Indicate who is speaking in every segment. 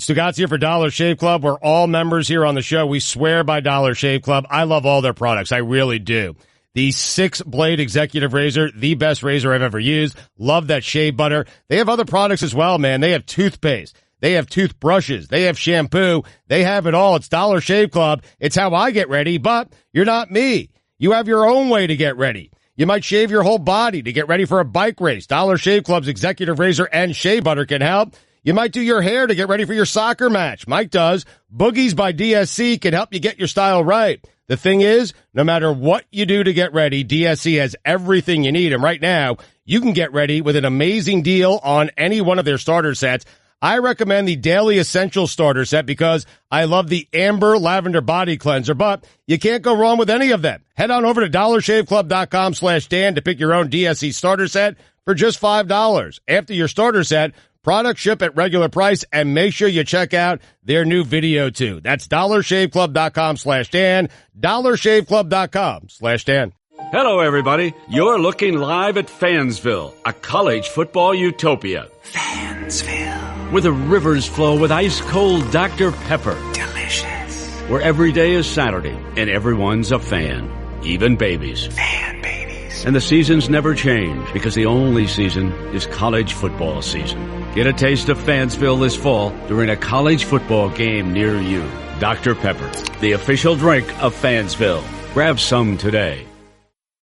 Speaker 1: Stugotz here for Dollar Shave Club. We're all members here on the show. We swear by Dollar Shave Club. I love all their products. I really do. The 6-blade executive razor, the best razor I've ever used. Love that shave butter. They have other products as well, man. They have toothpaste. They have toothbrushes. They have shampoo. They have it all. It's Dollar Shave Club. It's how I get ready, but you're not me. You have your own way to get ready. You might shave your whole body to get ready for a bike race. Dollar Shave Club's executive razor and shave butter can help. You might do your hair to get ready for your soccer match. Mike does. Boogies by DSC can help you get your style right. The thing is, no matter what you do to get ready, DSC has everything you need. And right now, you can get ready with an amazing deal on any one of their starter sets. I recommend the Daily Essentials starter set because I love the Amber Lavender Body Cleanser, but you can't go wrong with any of them. Head on over to dollarshaveclub.com/Dan to pick your own DSC starter set for just $5. After your starter set, products ship at regular price, and make sure you check out their new video too. That's dollarshaveclub.com/Dan, dollarshaveclub.com/Dan.
Speaker 2: Hello, everybody. You're looking live at Fansville, a college football utopia.
Speaker 3: Fansville.
Speaker 2: Where the rivers flow with ice-cold Dr. Pepper.
Speaker 3: Delicious.
Speaker 2: Where every day is Saturday, and everyone's a fan. Even babies.
Speaker 3: Fan babies.
Speaker 2: And the seasons never change, because the only season is college football season. Get a taste of Fansville this fall during a college football game near you. Dr. Pepper, the official drink of Fansville. Grab some today.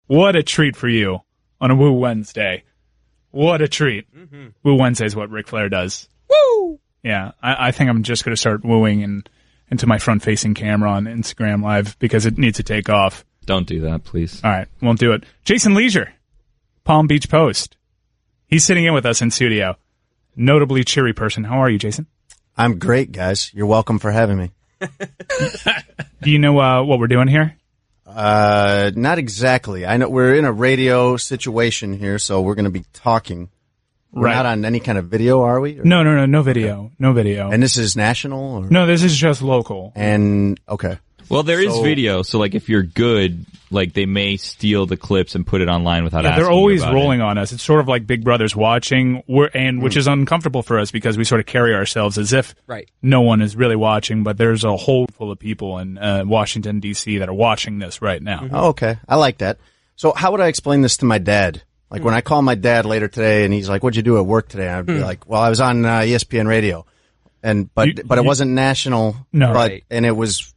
Speaker 4: What a treat for you on a Woo Wednesday. What a treat. Mm-hmm. Woo Wednesday is what Ric Flair does. Woo! Yeah, I think I'm just going to start wooing into my front-facing camera on Instagram Live because it needs to take off.
Speaker 5: Don't do that, please.
Speaker 4: All right, won't do it. Jason Leisure, Palm Beach Post. He's sitting in with us in studio. Notably cheery person. How are you, Jason?
Speaker 6: I'm great, guys. You're welcome for having me.
Speaker 4: Do you know what we're doing here?
Speaker 6: Not exactly. I know we're in a radio situation here, so we're going to be talking. We're not on any kind of video, are we?
Speaker 4: No video. Okay. No video.
Speaker 6: And this is national? Or?
Speaker 4: No, this is just local.
Speaker 6: And, okay.
Speaker 5: Well, there is video, so like if you're good, like they may steal the clips and put it online without asking.
Speaker 4: They're always
Speaker 5: about
Speaker 4: rolling on us. It's sort of like Big Brother's watching, which is uncomfortable for us because we sort of carry ourselves as if no one is really watching, but there's a hold full of people in Washington, D.C. that are watching this right now.
Speaker 6: Mm-hmm. Oh, okay. I like that. So how would I explain this to my dad? Like when I call my dad later today and he's like, "What'd you do at work today?" I'd be like, "Well, I was on ESPN radio." But it wasn't national.
Speaker 4: No.
Speaker 6: And it was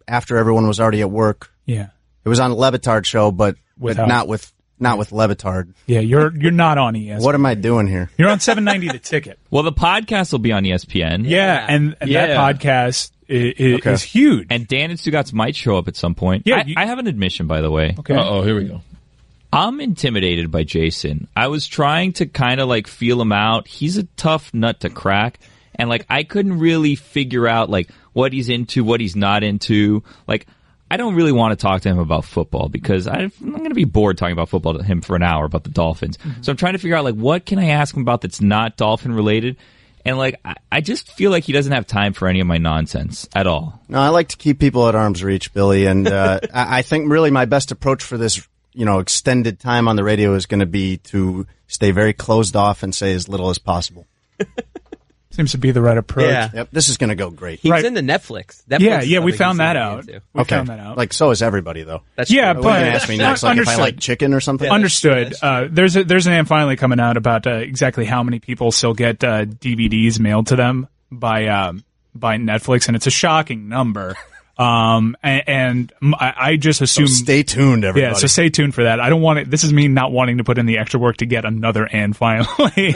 Speaker 6: after everyone was already at work.
Speaker 4: Yeah.
Speaker 6: It was on the Levitard show, but not with Levitard.
Speaker 4: Yeah, you're not on ESPN.
Speaker 6: What am I doing here?
Speaker 4: You're on 790 The Ticket.
Speaker 5: Well, the podcast will be on ESPN.
Speaker 4: Yeah, and that podcast is huge.
Speaker 5: And Dan and Stugotz might show up at some point.
Speaker 4: Yeah,
Speaker 5: I have an admission, by the way.
Speaker 4: Okay.
Speaker 7: Uh-oh, here we go.
Speaker 5: I'm intimidated by Jason. I was trying to kind of like feel him out. He's a tough nut to crack. And like I couldn't really figure out like what he's into, what he's not into. Like I don't really want to talk to him about football because I'm going to be bored talking about football to him for an hour about the Dolphins. Mm-hmm. So I'm trying to figure out like what can I ask him about that's not Dolphin related. And like I just feel like he doesn't have time for any of my nonsense at all.
Speaker 6: No, I like to keep people at arm's reach, Billy. And I think really my best approach for this extended time on the radio is going to be to stay very closed off and say as little as possible.
Speaker 4: Seems to be the right approach.
Speaker 8: Yeah.
Speaker 6: Yep, this is going to go great.
Speaker 8: He's into Netflix.
Speaker 4: Yeah, we found that out. We found that out.
Speaker 6: Like, so is everybody, though.
Speaker 8: That's
Speaker 4: yeah,
Speaker 8: true.
Speaker 4: but...
Speaker 6: You can ask me next, like, if I like chicken or something.
Speaker 4: Understood. There's an ad finally coming out about exactly how many people still get DVDs mailed to them by Netflix, and it's a shocking number. And I just assume.
Speaker 6: So stay tuned, everybody.
Speaker 4: Yeah, so stay tuned for that. I don't want it. This is me not wanting to put in the extra work to get another and finally.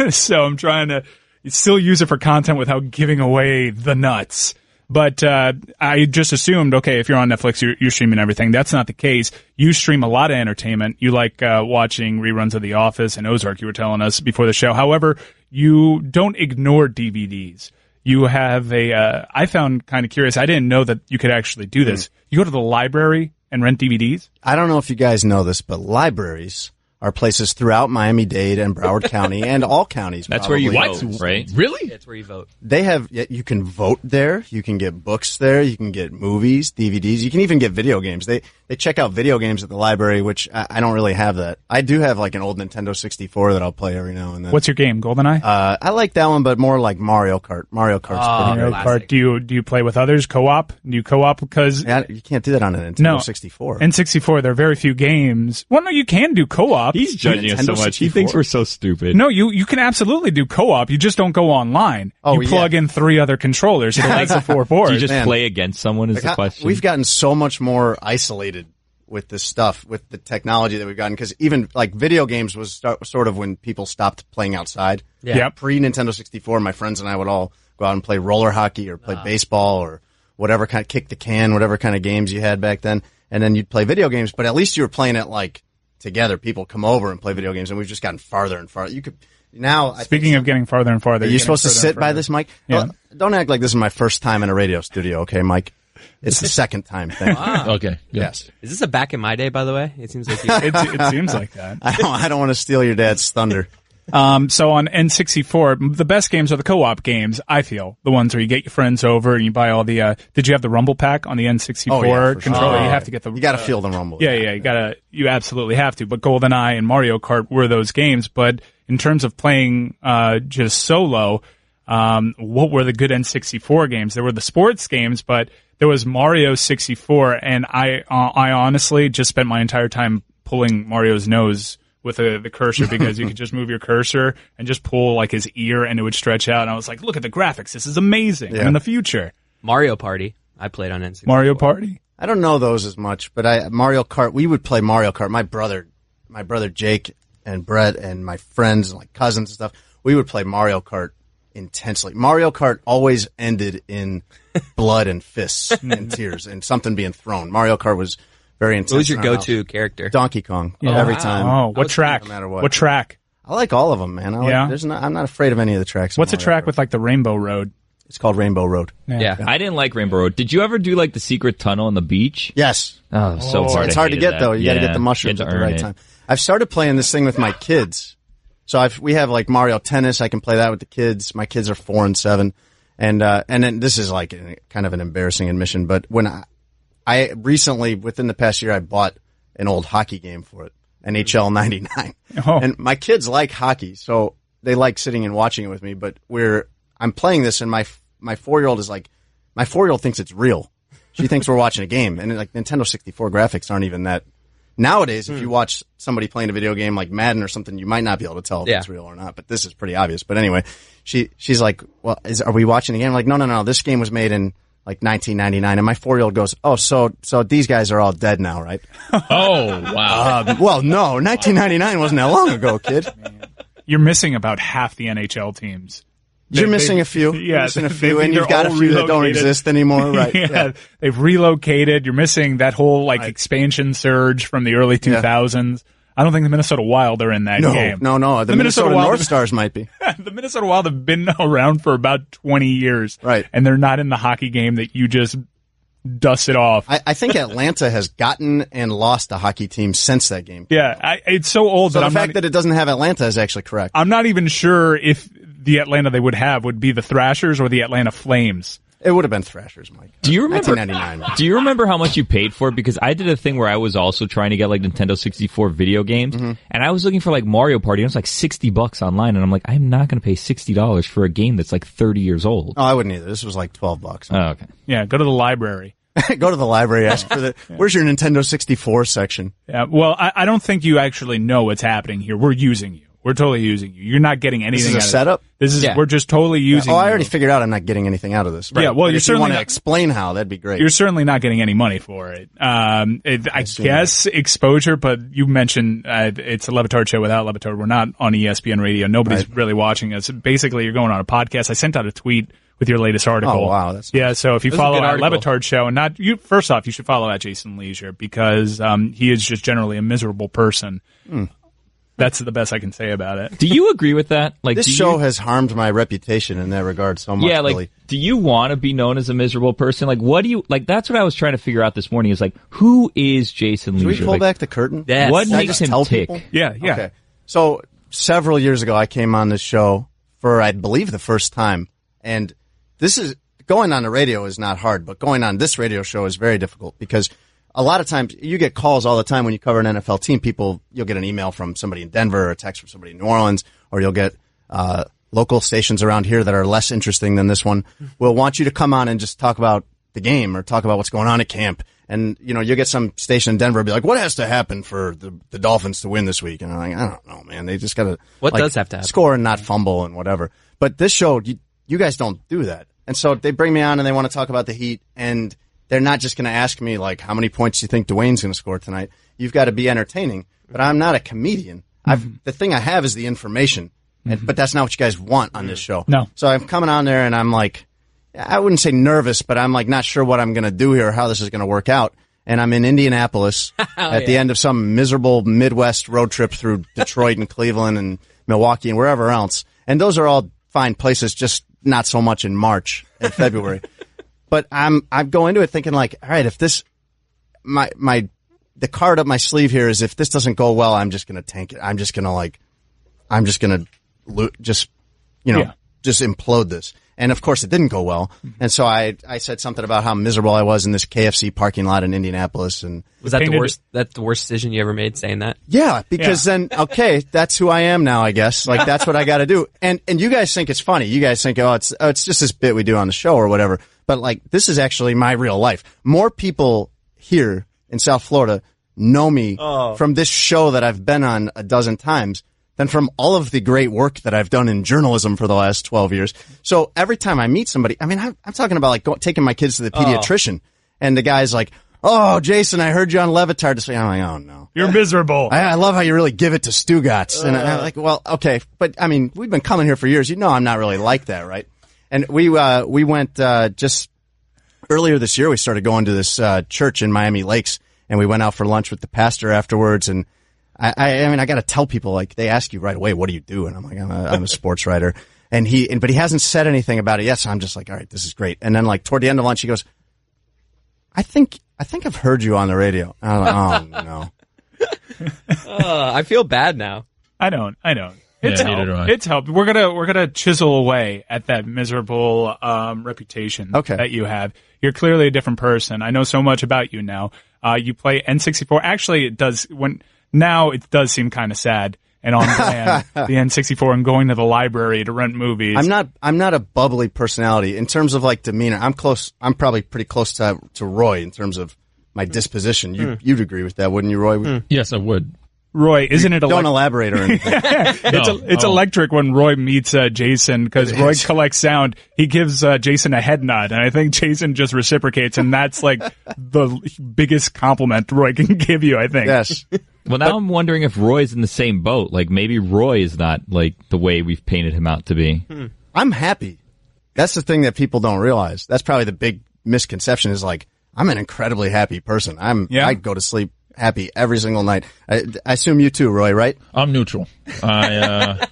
Speaker 4: So I'm trying to still use it for content without giving away the nuts. But I just assumed, okay, if you're on Netflix, you're streaming everything. That's not the case. You stream a lot of entertainment. You like watching reruns of The Office and Ozark, you were telling us before the show. However, you don't ignore DVDs. You have I found kind of curious, I didn't know that you could actually do this. You go to the library and rent DVDs?
Speaker 6: I don't know if you guys know this, but libraries are places throughout Miami-Dade and Broward County and all counties.
Speaker 5: That's where you
Speaker 6: probably.
Speaker 5: vote, right?
Speaker 7: Really?
Speaker 8: That's where you vote.
Speaker 6: They have, you can vote there. You can get books there. You can get movies, DVDs. You can even get video games. They check out video games at the library, which I don't really have that. I do have like an old Nintendo 64 that I'll play every now and then.
Speaker 4: What's your game, GoldenEye?
Speaker 6: I like that one, but more like Mario Kart. Mario Kart's pretty
Speaker 4: Mario
Speaker 6: great.
Speaker 8: classic.
Speaker 4: Kart. Do you play with others? Co-op? Do you co-op? Because
Speaker 6: Yeah, you can't do that on a Nintendo
Speaker 4: No.
Speaker 6: 64.
Speaker 4: N64, there are very few games. Well, no, you can do co-op.
Speaker 5: He's judging us so
Speaker 6: Nintendo
Speaker 5: much. He
Speaker 6: 64?
Speaker 5: thinks we're so stupid.
Speaker 4: No, you can absolutely do co-op. You just don't go online.
Speaker 6: Oh,
Speaker 4: you plug in 3 other controllers. It makes a 4 board.
Speaker 5: Do you just
Speaker 6: Man.
Speaker 5: play against someone is
Speaker 6: Like,
Speaker 5: the question.
Speaker 6: We've gotten so much more isolated with this stuff, with the technology that we've gotten, because even like video games was sort of when people stopped playing outside.
Speaker 8: Yeah.
Speaker 4: Yep.
Speaker 6: Pre Nintendo 64, my friends and I would all go out and play roller hockey or play baseball or whatever kind of kick the can, whatever kind of games you had back then. And then you'd play video games, but at least you were playing it like together. People come over and play video games, and we've just gotten farther and farther. You could now.
Speaker 4: Speaking of getting farther and farther,
Speaker 6: are you supposed to sit by this mic?
Speaker 4: Yeah.
Speaker 6: Well, don't act like this is my first time in a radio studio, okay, Mike? It's the second time thing.
Speaker 7: Okay.
Speaker 6: Yes.
Speaker 8: Is this a back in my day, by the way? It seems like you.
Speaker 4: It seems like that.
Speaker 6: I don't want to steal your dad's thunder.
Speaker 4: So on N64, the best games are the co-op games, I feel. The ones where you get your friends over and you buy all the, did you have the Rumble Pack on the N64
Speaker 6: Oh, yeah, for
Speaker 4: controller?
Speaker 6: sure.
Speaker 4: You have to get the,
Speaker 6: You got to feel the rumble.
Speaker 4: Yeah, you absolutely have to. But GoldenEye and Mario Kart were those games. But in terms of playing, just solo, what were the good N64 games? There were the sports games, but there was Mario 64, and I honestly just spent my entire time pulling Mario's nose with the cursor, because you could just move your cursor and just pull like his ear and it would stretch out. And I was like, look at the graphics. This is amazing.
Speaker 6: Yeah.
Speaker 4: I'm in the future.
Speaker 8: Mario Party. I played on N64.
Speaker 4: Mario Party.
Speaker 6: I don't know those as much, but Mario Kart, we would play Mario Kart. My brother Jake and Brett and my friends and like cousins and stuff, we would play Mario Kart intensely. Mario Kart always ended in blood and fists and tears and something being thrown. Mario Kart was very intense.
Speaker 8: What was your
Speaker 6: in our
Speaker 8: go-to
Speaker 6: house.
Speaker 8: character?
Speaker 6: Donkey Kong. Every time.
Speaker 4: Oh, what track?
Speaker 6: no matter what.
Speaker 4: What track?
Speaker 6: I like all of them, man.
Speaker 4: Yeah.
Speaker 6: I'm not afraid of any of the tracks. in
Speaker 4: What's a
Speaker 6: Mario
Speaker 4: track
Speaker 6: Kart.
Speaker 4: with like the Rainbow Road?
Speaker 6: It's called Rainbow Road.
Speaker 8: Yeah.
Speaker 5: I didn't like Rainbow Road. Did you ever do like the secret tunnel on the beach?
Speaker 6: Yes.
Speaker 5: Oh, so hard.
Speaker 6: It's
Speaker 5: I
Speaker 6: hard to
Speaker 5: hated
Speaker 6: get
Speaker 5: that.
Speaker 6: though. You got to
Speaker 5: Yeah,
Speaker 6: get the mushrooms
Speaker 5: you
Speaker 6: at
Speaker 5: had
Speaker 6: the
Speaker 5: to
Speaker 6: right
Speaker 5: earn it.
Speaker 6: time. I've started playing this thing with my kids. So we have like Mario Tennis. I can play that with the kids. My kids are 4 and 7. And then this is like kind of an embarrassing admission, but when I recently, within the past year, I bought an old hockey game for it, NHL 99.
Speaker 4: Oh.
Speaker 6: And my kids like hockey, so they like sitting and watching it with me, but I'm playing this and my 4-year-old is like, my 4-year-old thinks it's real. She thinks we're watching a game, and like Nintendo 64 graphics aren't even that. Nowadays, if you watch somebody playing a video game like Madden or something, you might not be able to tell if it's real or not, but this is pretty obvious. But anyway, she's like, well, are we watching the game? I'm like, no, this game was made in like 1999. And my 4-year-old goes, oh, so these guys are all dead now, right?
Speaker 7: Oh, wow.
Speaker 6: Well, no, 1999 wasn't that long ago, kid.
Speaker 4: You're missing about half the NHL teams.
Speaker 6: You're missing a few.
Speaker 4: Yeah,
Speaker 6: You're missing a
Speaker 4: they've
Speaker 6: few, and
Speaker 4: either
Speaker 6: you've got a
Speaker 4: all
Speaker 6: few that don't
Speaker 4: relocated.
Speaker 6: exist anymore, right?
Speaker 4: Yeah, they've relocated. You're missing that whole like expansion surge from the early 2000s. I don't think the Minnesota Wild are in that game.
Speaker 6: No. The Minnesota North Stars might be.
Speaker 4: The Minnesota Wild have been around for about 20 years.
Speaker 6: Right.
Speaker 4: And they're not in the hockey game that you just dust it off.
Speaker 6: I think Atlanta has gotten and lost a hockey team since that game.
Speaker 4: Yeah, it's so old
Speaker 6: So
Speaker 4: that
Speaker 6: the fact that it doesn't have Atlanta is actually correct.
Speaker 4: I'm not even sure if the Atlanta they would have would be the Thrashers or the Atlanta Flames.
Speaker 6: It would have been Thrashers, Mike.
Speaker 5: Do you remember?
Speaker 6: 1999.
Speaker 5: Do you remember how much you paid for it? Because I did a thing where I was also trying to get like Nintendo 64 video games, and I was looking for like Mario Party. And it was like $60 online, and I'm like, I'm not going to pay $60 for a game that's like 30 years old.
Speaker 6: Oh, I wouldn't either. This was like $12.
Speaker 5: Oh, okay.
Speaker 4: Yeah, go to the library.
Speaker 6: Go to the library, ask for the. Where's your Nintendo 64 section?
Speaker 4: Yeah, well, I don't think you actually know what's happening here. We're using you. We're totally using you. You're not getting anything.
Speaker 6: This is a
Speaker 4: out of
Speaker 6: setup?
Speaker 4: This is we're just totally using.
Speaker 6: Oh, I already
Speaker 4: you.
Speaker 6: figured out I'm not getting anything out of this.
Speaker 4: Yeah, well,
Speaker 6: But
Speaker 4: you're
Speaker 6: if you
Speaker 4: certainly
Speaker 6: want to
Speaker 4: not-
Speaker 6: explain how, that'd be great.
Speaker 4: You're certainly not getting any money for it. I guess exposure, but you mentioned it's a Levitard show without Levitard. We're not on ESPN radio. Nobody's really watching us. Basically, you're going on a podcast. I sent out a tweet with your latest article.
Speaker 6: Oh, wow, that's
Speaker 4: yeah. So if you
Speaker 8: This is a
Speaker 4: follow
Speaker 8: good
Speaker 4: at
Speaker 8: article.
Speaker 4: Levitard show and not you, first off, you should follow at Jason Leisure because he is just generally a miserable person. That's the best I can say about it.
Speaker 5: Do you agree with that? Like,
Speaker 6: This show has harmed my reputation in that regard so much.
Speaker 5: Yeah, like,
Speaker 6: Billy.
Speaker 5: do you want to be known as a miserable person? Like, what do you like? That's what I was trying to figure out this morning. Is like, who is Jason
Speaker 6: Should
Speaker 5: Leisure?
Speaker 6: we pull
Speaker 5: Like,
Speaker 6: back the curtain?
Speaker 8: Yes.
Speaker 5: what
Speaker 6: Can I
Speaker 5: makes
Speaker 6: just
Speaker 5: him
Speaker 6: tell
Speaker 5: tick?
Speaker 6: people?
Speaker 4: Yeah.
Speaker 6: Okay. So several years ago, I came on this show for, I believe, the first time. And this is going on the radio is not hard, but going on this radio show is very difficult because a lot of times you get calls all the time when you cover an NFL team. You'll get an email from somebody in Denver or a text from somebody in New Orleans, or you'll get local stations around here that are less interesting than this one will want you to come on and just talk about the game or talk about what's going on at camp. And, you'll get some station in Denver be like, what has to happen for the Dolphins to win this week? And I'm like, I don't know, man. They just got to
Speaker 8: What does have to happen?
Speaker 6: Score and not fumble and whatever. But this show, you guys don't do that. And so they bring me on and they want to talk about the Heat, and they're not just going to ask me, like, how many points do you think Dwayne's going to score tonight? You've got to be entertaining. But I'm not a comedian. The thing I have is the information. But that's not what you guys want on this show.
Speaker 4: No.
Speaker 6: So I'm coming on there and I'm like, I wouldn't say nervous, but I'm like not sure what I'm going to do here or how this is going to work out. And I'm in Indianapolis at the end of some miserable Midwest road trip through Detroit and Cleveland and Milwaukee and wherever else. And those are all fine places, just not so much in March and February. But I go into it thinking like, all right, if this, the card up my sleeve here is if this doesn't go well, I'm just going to tank it. I'm just going to just implode this. And of course it didn't go well. And so I said something about how miserable I was in this KFC parking lot in Indianapolis. And
Speaker 8: Was that the worst? That's the worst decision you ever made, saying that?
Speaker 6: yeah, because then, okay, that's who I am now, I guess. Like that's what I got to do. And you guys think it's funny. You guys think, it's just this bit we do on the show or whatever. But like, this is actually my real life. More people here in South Florida know me from this show that I've been on a dozen times than from all of the great work that I've done in journalism for the last 12 years. So every time I meet somebody, I mean, I'm talking about like taking my kids to the pediatrician, and the guy's like, "Oh, Jason, I heard you on Levitard this week." I'm like, "Oh no,
Speaker 4: You're miserable.
Speaker 6: I love how you really give it to Stugotz." And I'm like, "Well, okay, but I mean, we've been coming here for years. You know, I'm not really like that, right?" And we went just earlier this year. We started going to this church in Miami Lakes, and we went out for lunch with the pastor afterwards, and. I mean, I got to tell people, like, they ask you right away, what do you do? And I'm like, I'm a sports writer. But he hasn't said anything about it yet. So I'm just like, all right, this is great. And then like toward the end of lunch, he goes, I think I've heard you on the radio. And I'm like, oh no.
Speaker 8: I feel bad now.
Speaker 4: I don't. It's
Speaker 7: Yeah, neither do I.
Speaker 4: helped. It's helped. We're gonna chisel away at that miserable reputation that you have. You're clearly a different person. I know so much about you now. You play N64. Actually, now it does seem kind of sad and on brand, the N64 and going to the library to rent movies.
Speaker 6: I'm not a bubbly personality in terms of like demeanor. I'm probably pretty close to Roy in terms of my disposition. You'd agree with that, wouldn't you, Roy?
Speaker 7: Yes, I would.
Speaker 4: Roy, isn't it
Speaker 6: Don't elaborate or anything.
Speaker 4: It's electric when Roy meets Jason because Roy collects sound. He gives Jason a head nod, and I think Jason just reciprocates, and that's like the biggest compliment Roy can give you, I think.
Speaker 6: Yes.
Speaker 5: Well, now I'm wondering if Roy's in the same boat. Like, maybe Roy is not, like, the way we've painted him out to be.
Speaker 6: I'm happy. That's the thing that people don't realize. That's probably the big misconception is like, I'm an incredibly happy person. I go to sleep happy every single night. I assume you too, Roy, right?
Speaker 7: I'm neutral. I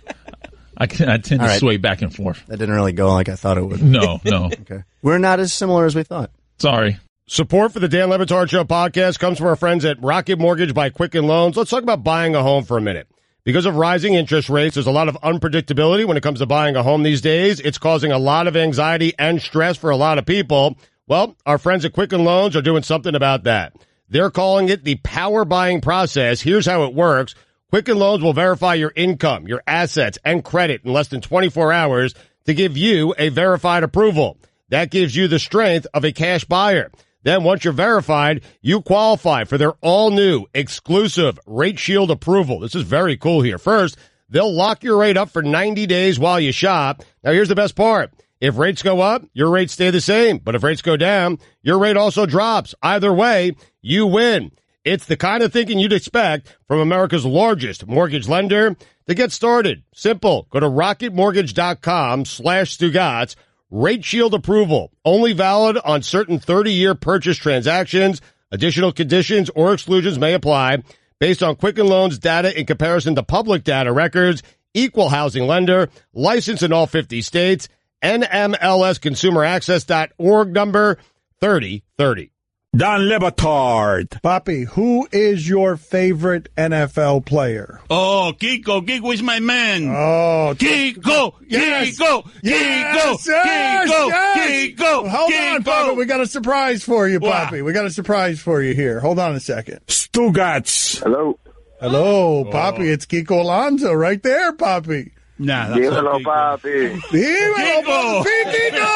Speaker 7: tend to sway back and forth.
Speaker 6: That didn't really go like I thought it would.
Speaker 7: No.
Speaker 6: Okay. We're not as similar as we thought.
Speaker 7: Sorry.
Speaker 1: Support for the Dan Levitard Show podcast comes from our friends at Rocket Mortgage by Quicken Loans. Let's talk about buying a home for a minute. Because of rising interest rates, there's a lot of unpredictability when it comes to buying a home these days. It's causing a lot of anxiety and stress for a lot of people. Well, our friends at Quicken Loans are doing something about that. They're calling it the power buying process. Here's how it works. Quicken Loans will verify your income, your assets, and credit in less than 24 hours to give you a verified approval. That gives you the strength of a cash buyer. Then once you're verified, you qualify for their all-new exclusive Rate Shield approval. This is very cool here. First, they'll lock your rate up for 90 days while you shop. Now, here's the best part. If rates go up, your rates stay the same. But if rates go down, your rate also drops. Either way, you win. It's the kind of thinking you'd expect from America's largest mortgage lender. To get started, simple. Go to rocketmortgage.com/Stugotz. Rate Shield approval. Only valid on certain 30-year purchase transactions. Additional conditions or exclusions may apply. based on Quicken Loans data in comparison to public data records, equal housing lender, licensed in all 50 states, NMLSconsumeraccess.org number 3030.
Speaker 9: Don Le Batard.
Speaker 10: Papi, who is your favorite NFL player?
Speaker 9: Oh, Kiko. Kiko is my man.
Speaker 10: Oh,
Speaker 9: Kiko.
Speaker 10: Yes.
Speaker 9: Kiko.
Speaker 10: Yes,
Speaker 9: Kiko.
Speaker 10: yes,
Speaker 9: Kiko.
Speaker 10: yes.
Speaker 9: Kiko.
Speaker 10: Hold on, Papi. We got a surprise for you, Papi.
Speaker 9: What?
Speaker 10: We got a surprise for you here. Hold on a second.
Speaker 9: Stugotz.
Speaker 11: Hello.
Speaker 10: Hello, Papi. It's Kiko Alonso right there, Papi.
Speaker 9: Nah, that's
Speaker 11: Dímelo,
Speaker 9: Kiko.
Speaker 11: papi.
Speaker 10: Dímelo,
Speaker 9: Kiko.
Speaker 10: papi. Kiko.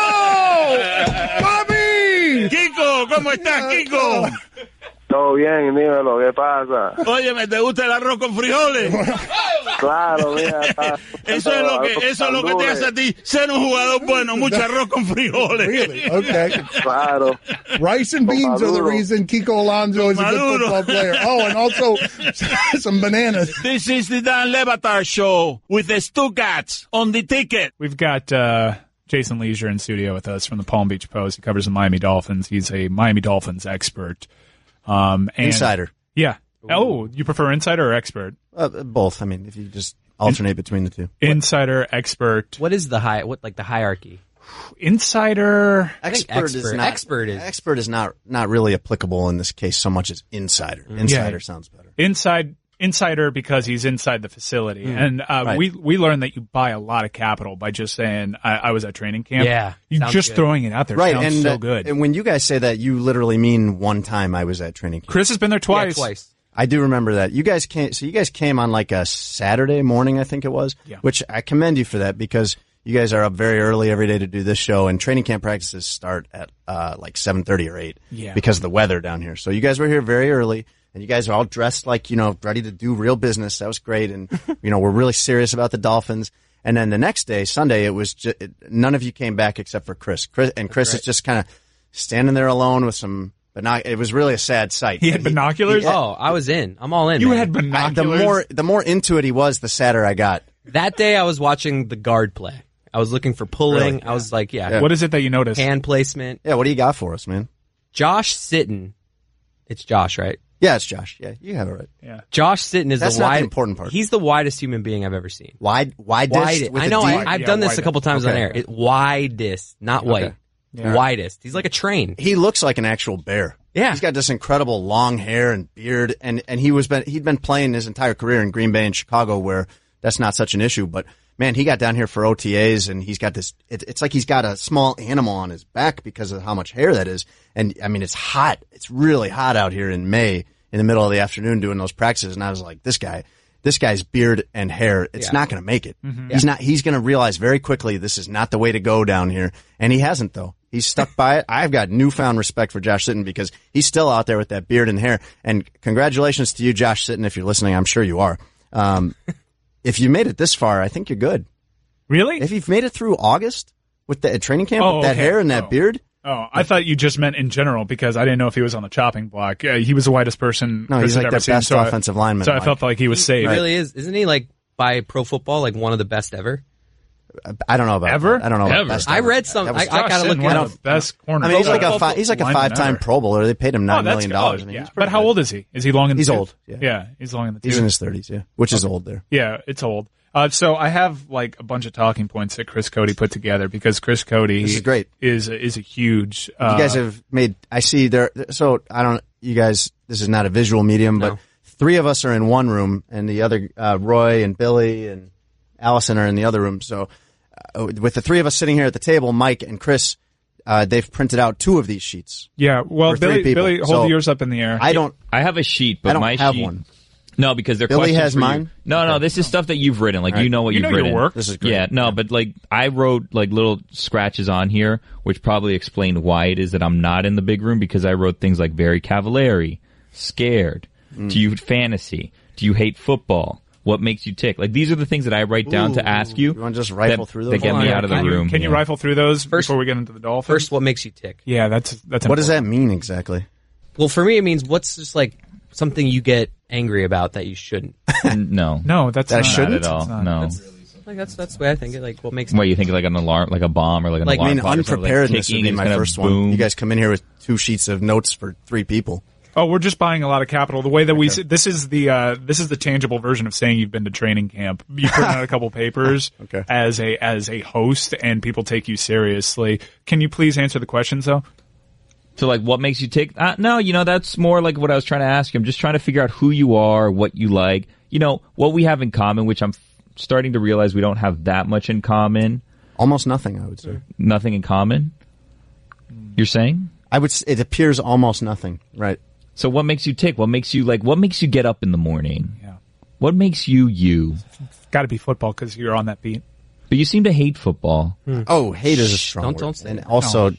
Speaker 10: Papi.
Speaker 9: Kiko, ¿cómo estás, Kiko?
Speaker 11: Todo bien, dímelo, ¿qué pasa?
Speaker 9: Óyeme, ¿te gusta el arroz con frijoles?
Speaker 11: Claro, mira.
Speaker 9: Eso es lo que te hace a ti ser un jugador bueno, mucho arroz con frijoles.
Speaker 10: Really? Okay.
Speaker 11: Claro.
Speaker 10: Rice and beans are the reason Kiko Alonso is a good football player. Oh, and also some bananas.
Speaker 9: This is the Dan Le Batard Show with the Stugotz on the ticket.
Speaker 4: We've got Jason Leisure in studio with us from the Palm Beach Post. He covers the Miami Dolphins. He's a Miami Dolphins expert. And,
Speaker 6: Insider.
Speaker 4: Yeah. Oh, you prefer insider or expert?
Speaker 6: Both. I mean, if you just alternate between the two.
Speaker 4: Insider, expert.
Speaker 8: What is the hierarchy?
Speaker 4: Insider.
Speaker 6: Expert is not really applicable in this case so much as insider. Insider sounds better.
Speaker 4: Insider because he's inside the facility. And
Speaker 6: Right.
Speaker 4: we learned that you buy a lot of capital by just saying, I was at training camp.
Speaker 8: Yeah.
Speaker 4: You just
Speaker 8: good.
Speaker 4: throwing it out there
Speaker 6: Right,
Speaker 4: sounds
Speaker 6: and
Speaker 4: so good.
Speaker 6: And when you guys say that, you literally mean one time I was at training camp.
Speaker 4: Chris has been there twice.
Speaker 8: Yeah, twice.
Speaker 6: I do remember that. You guys came on like a Saturday morning, I think it was, which I commend you for that because you guys are up very early every day to do this show, and training camp practices start at like 7:30 or 8 because of the weather down here. So you guys were here very early. And you guys are all dressed like, ready to do real business. That was great. And, we're really serious about the Dolphins. And then the next day, Sunday, it was just, none of you came back except for Chris. Chris is just kind of standing there alone with some it was really a sad sight.
Speaker 4: He had binoculars?
Speaker 8: I was in. I'm all in.
Speaker 4: You
Speaker 8: man.
Speaker 4: had binoculars?
Speaker 6: The more into it he was, the sadder I got.
Speaker 8: That day I was watching the guard play. I was looking for pulling.
Speaker 6: Really?
Speaker 8: I was like, yeah.
Speaker 4: What is it that you noticed?
Speaker 8: Hand placement.
Speaker 6: Yeah, what do you got for us, man?
Speaker 8: Josh Sitton. It's Josh, right?
Speaker 6: Yeah, it's Josh. Yeah, you have it right.
Speaker 4: Yeah.
Speaker 8: Josh Sitton is
Speaker 6: That's
Speaker 8: the
Speaker 6: not
Speaker 8: wide,
Speaker 6: the important part.
Speaker 8: He's the widest human being I've ever seen.
Speaker 6: Widest? With
Speaker 8: I
Speaker 6: a
Speaker 8: know.
Speaker 6: D?
Speaker 8: I've done this a couple times on
Speaker 6: Okay.
Speaker 8: air. Widest, not white.
Speaker 6: Yeah.
Speaker 8: Widest. He's like a train.
Speaker 6: He looks like an actual bear.
Speaker 8: Yeah.
Speaker 6: He's got this incredible long hair and beard, and he'd been playing his entire career in Green Bay and Chicago, where that's not such an issue. But man, he got down here for OTAs, and he's got this. It's like he's got a small animal on his back because of how much hair that is. And I mean, it's hot. It's really hot out here in May in the middle of the afternoon doing those practices, and I was like, this guy's beard and hair, it's not going to make it. Mm-hmm. He's going to realize very quickly this is not the way to go down here. And he hasn't though. He's stuck by it. I've got newfound respect for Josh Sitton because he's still out there with that beard and hair. And congratulations to you, Josh Sitton, if you're listening. I'm sure you are. If you made it this far, I think you're good.
Speaker 4: Really?
Speaker 6: If you've made it through August with the training camp with that hair and that beard.
Speaker 4: Oh, I thought you just meant in general because I didn't know if he was on the chopping block. He was the whitest person.
Speaker 6: No,
Speaker 4: Chris
Speaker 6: he's
Speaker 4: had
Speaker 6: like
Speaker 4: ever
Speaker 6: the
Speaker 4: seen,
Speaker 6: best offensive lineman.
Speaker 4: So I felt like he was safe.
Speaker 8: He really is. Isn't he like by Pro Football like one of the best ever?
Speaker 6: I don't know about
Speaker 4: ever.
Speaker 6: That. I don't know about best
Speaker 8: I
Speaker 6: ever.
Speaker 8: read some. I gotta look
Speaker 4: one
Speaker 8: at
Speaker 4: of the best corners.
Speaker 6: I mean, he's like a five-time Pro Bowler. They paid him $9 million. I mean,
Speaker 4: yeah. But how old is he? Is he long in the
Speaker 6: He's
Speaker 4: tooth?
Speaker 6: old. Yeah.
Speaker 4: He's long in the tooth.
Speaker 6: He's in his 30s. Yeah, which is old there.
Speaker 4: Yeah, it's old. So I have like a bunch of talking points that Chris Cody put together because Chris Cody
Speaker 6: this is great.
Speaker 4: Is a huge.
Speaker 6: You guys have made. I see there. So I don't. You guys. This is not a visual medium, but three of us are in one room, and the other Roy and Billy and Allison are in the other room. So with the three of us sitting here at the table, Mike and Chris, they've printed out two of these sheets.
Speaker 4: Yeah. Well, Billy, hold yours up. In the air.
Speaker 5: I have a sheet, but
Speaker 6: I don't
Speaker 5: my
Speaker 6: have
Speaker 5: sheet.
Speaker 6: one.
Speaker 5: No, because they're
Speaker 6: Billy
Speaker 5: questions
Speaker 6: has
Speaker 5: for
Speaker 6: mine?
Speaker 5: you. No, this is stuff that you've written. Like, you know what you've written.
Speaker 4: Your work.
Speaker 6: This is great.
Speaker 5: Yeah, no, but like, I wrote like little scratches on here, which probably explain why it is that I'm not in the big room, because I wrote things like very cavallari, scared, do you fantasy, do you hate football, what makes you tick? Like, these are the things that I write down to ask you.
Speaker 6: You want to just rifle through those?
Speaker 5: That get me out of the room.
Speaker 4: Can you rifle through those before we get into the Dolphins?
Speaker 8: First, what makes you tick?
Speaker 4: Yeah, that's
Speaker 6: What does that mean exactly?
Speaker 8: Well, for me, it means what's just like something you get angry about that you shouldn't.
Speaker 5: No,
Speaker 4: that's
Speaker 6: that
Speaker 4: not,
Speaker 6: shouldn't
Speaker 5: at all. No.
Speaker 8: Like that's the way I think it. Like what makes.
Speaker 5: What, you think like an alarm, like a bomb, or like an
Speaker 6: Like,
Speaker 5: alarm
Speaker 6: I mean,
Speaker 5: clock or something, like
Speaker 6: unpreparedness would
Speaker 5: ticking
Speaker 6: be
Speaker 5: and
Speaker 6: my
Speaker 5: it's gonna
Speaker 6: first
Speaker 5: boom.
Speaker 6: one. You guys come in here with 2 sheets of notes for 3 people.
Speaker 4: Oh, we're just buying a lot of capital. The way that this is the tangible version of saying you've been to training camp. You put out a couple papers as a host, and people take you seriously. Can you please answer the questions though?
Speaker 5: So, like, what makes you take... no, that's more like what I was trying to ask you. I'm just trying to figure out who you are, what you like, what we have in common, which I'm starting to realize we don't have that much in common.
Speaker 6: Almost nothing, I would say.
Speaker 5: Nothing in common? You're saying?
Speaker 6: It appears almost nothing, right.
Speaker 5: So what makes you tick? What makes you get up in the morning? Yeah. What makes you?
Speaker 4: It's got to be football because you're on that beat.
Speaker 5: But you seem to hate football.
Speaker 6: Oh, hate is a strong word. Don't say and that. Also,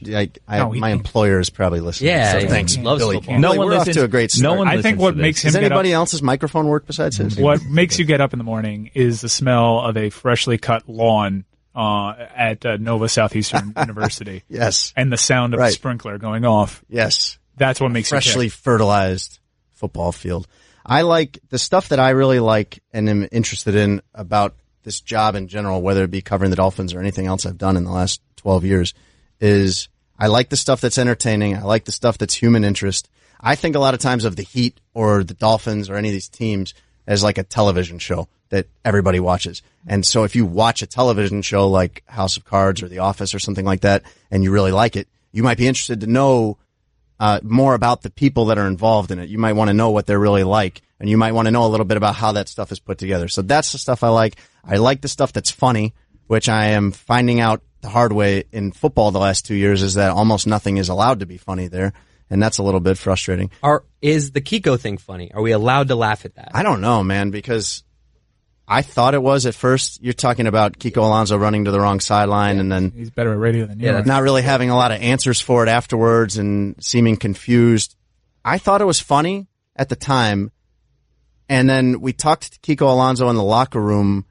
Speaker 6: my employer is probably listening.
Speaker 8: Yeah,
Speaker 6: so thanks.
Speaker 8: Loves
Speaker 6: Billy.
Speaker 8: football.
Speaker 6: No one listens. Off to a great start.
Speaker 4: No one I think what makes him
Speaker 6: Does anybody else's microphone work besides his?
Speaker 4: What makes you get up in the morning is the smell of a freshly cut lawn at Nova Southeastern University.
Speaker 6: Yes.
Speaker 4: And the sound of a sprinkler going off.
Speaker 6: Yes.
Speaker 4: That's what makes
Speaker 6: freshly
Speaker 4: you
Speaker 6: fertilized football field. I like the stuff that I really like and am interested in about this job in general, whether it be covering the Dolphins or anything else I've done in the last 12 years, is I like the stuff that's entertaining. I like the stuff that's human interest. I think a lot of times of the Heat or the Dolphins or any of these teams as like a television show that everybody watches. And so if you watch a television show like House of Cards or The Office or something like that, and you really like it, you might be interested to know more about the people that are involved in it. You might want to know what they're really like, and you might want to know a little bit about how that stuff is put together. So that's the stuff I like. I like the stuff that's funny, which I am finding out the hard way in football the last 2 years is that almost nothing is allowed to be funny there, and that's a little bit frustrating.
Speaker 8: Is the Kiko thing funny? Are we allowed to laugh at that?
Speaker 6: I don't know, man, because I thought it was at first. You're talking about Kiko Alonso running to the wrong sideline and then
Speaker 4: he's better at radio than you.
Speaker 6: Not really having a lot of answers for it afterwards and seeming confused. I thought it was funny at the time. And then we talked to Kiko Alonso in the locker room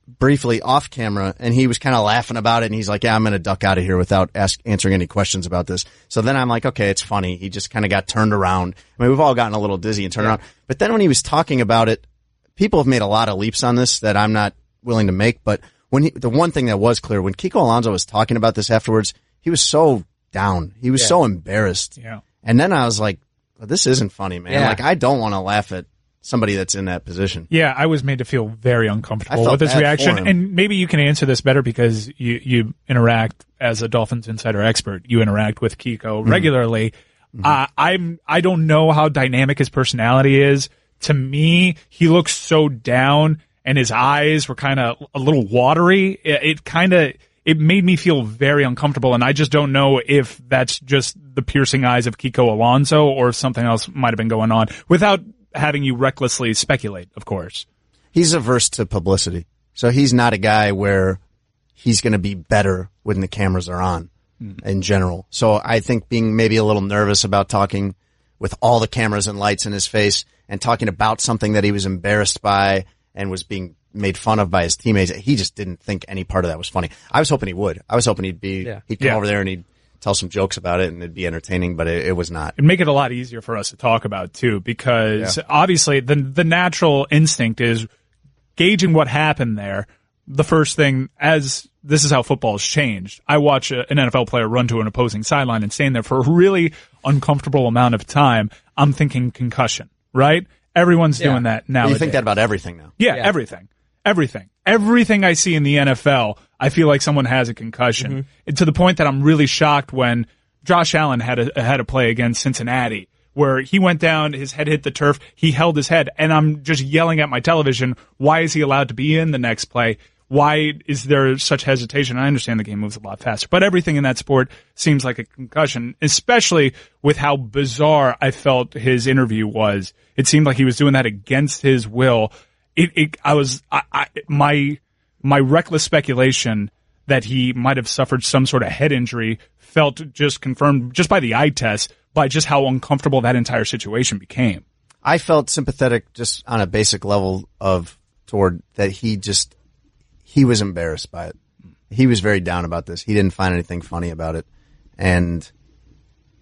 Speaker 6: briefly off camera, and he was kind of laughing about it, and he's like, yeah, I'm going to duck out of here without answering any questions about this. So then I'm like, okay, it's funny. He just kind of got turned around. I mean, we've all gotten a little dizzy and turned around. But then when he was talking about it, people have made a lot of leaps on this that I'm not willing to make. But the one thing that was clear, when Kiko Alonso was talking about this afterwards, he was so down. He was so embarrassed.
Speaker 4: Yeah.
Speaker 6: And then I was like, well, this isn't funny, man.
Speaker 8: Yeah.
Speaker 6: Like, I don't want to laugh at somebody that's in that position.
Speaker 4: Yeah, I was made to feel very uncomfortable with this reaction. And maybe you can answer this better because you interact as a Dolphins insider expert. You interact with Kiko regularly. I don't know how dynamic his personality is. To me, he looks so down and his eyes were kind of a little watery. It made me feel very uncomfortable, and I just don't know if that's just the piercing eyes of Kiko Alonso or if something else might have been going on, without having you recklessly speculate, of course.
Speaker 6: He's averse to publicity, so he's not a guy where he's going to be better when the cameras are on in general. So I think being maybe a little nervous about talking with all the cameras and lights in his face and talking about something that he was embarrassed by and was being made fun of by his teammates, he just didn't think any part of that was funny. I was hoping he would. I was hoping he'd come over there and he'd tell some jokes about it and it'd be entertaining, but it was not.
Speaker 4: It'd make it a lot easier for us to talk about too, because obviously the natural instinct is gauging what happened there. The first thing, as this is how football has changed, I watch an NFL player run to an opposing sideline and stand there for a really uncomfortable amount of time. I'm thinking concussion, right? Everyone's doing that now.
Speaker 6: You think that about everything now?
Speaker 4: Yeah, everything. Everything I see in the NFL, I feel like someone has a concussion. To the point that I'm really shocked when Josh Allen had a play against Cincinnati where he went down, his head hit the turf, he held his head, and I'm just yelling at my television, why is he allowed to be in the next play? Why is there such hesitation? I understand the game moves a lot faster, but everything in that sport seems like a concussion, especially with how bizarre I felt his interview was. It seemed like he was doing that against his will. My reckless speculation that he might have suffered some sort of head injury felt just confirmed just by the eye test, by just how uncomfortable that entire situation became.
Speaker 6: I felt sympathetic just on a basic level toward that he was embarrassed by it. He was very down about this. He didn't find anything funny about it. And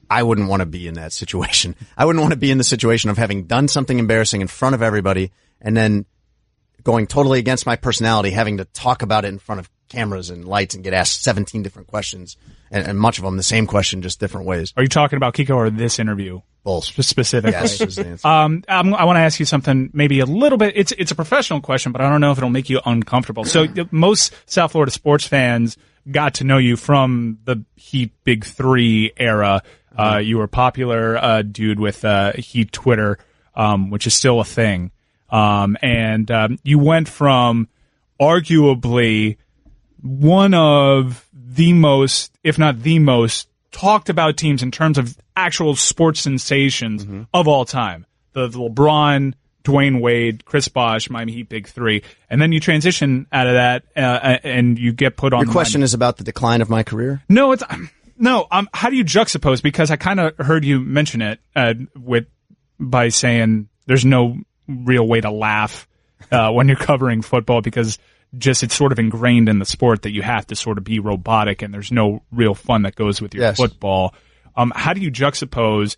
Speaker 6: I wouldn't want to be in that situation. I wouldn't want to be in the situation of having done something embarrassing in front of everybody and then going totally against my personality, having to talk about it in front of cameras and lights and get asked 17 different questions, and much of them the same question, just different ways.
Speaker 4: Are you talking about Kiko or this interview?
Speaker 6: Both.
Speaker 4: Just specifically.
Speaker 6: Yes, is the answer.
Speaker 4: I want to ask you something maybe a little bit. It's a professional question, but I don't know if it'll make you uncomfortable. So most South Florida sports fans got to know you from the Heat Big Three era. You were a popular dude with Heat Twitter, which is still a thing. And you went from arguably one of the most, if not the most, talked about teams in terms of actual sports sensations of all time. The LeBron, Dwayne Wade, Chris Bosh, Miami Heat Big Three. And then you transition out of that and you get put on.
Speaker 6: Your question is about the decline of my career?
Speaker 4: No, how do you juxtapose? Because I kind of heard you mention it by saying there's no real way to laugh when you're covering football because it's sort of ingrained in the sport that you have to sort of be robotic and there's no real fun that goes with your football. How do you juxtapose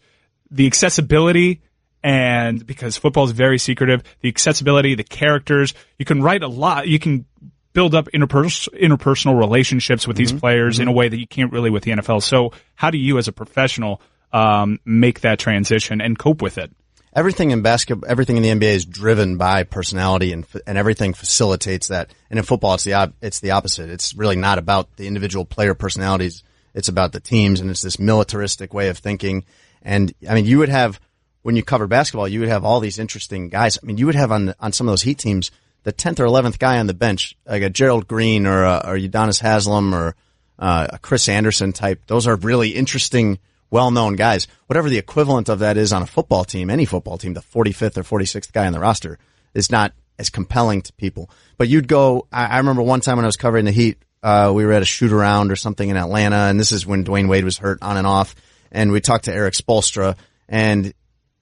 Speaker 4: the accessibility and because football is very secretive, the accessibility, the characters, you can write a lot, you can build up interpersonal relationships with these players in a way that you can't really with the NFL. So how do you as a professional make that transition and cope with it?
Speaker 6: Everything in basketball, everything in the NBA is driven by personality, and everything facilitates that. And in football, it's the opposite. It's really not about the individual player personalities. It's about the teams, and it's this militaristic way of thinking. And I mean, you would have when you cover basketball, you would have all these interesting guys. I mean, you would have on some of those Heat teams the 10th or 11th guy on the bench, like a Gerald Green or Udonis Haslem or a Chris Anderson type. Those are really interesting, well-known guys. Whatever the equivalent of that is on a football team, any football team, the 45th or 46th guy on the roster is not as compelling to people. But you'd go, I remember one time when I was covering the Heat, we were at a shoot-around or something in Atlanta, and this is when Dwayne Wade was hurt on and off, and we talked to Eric Spoelstra and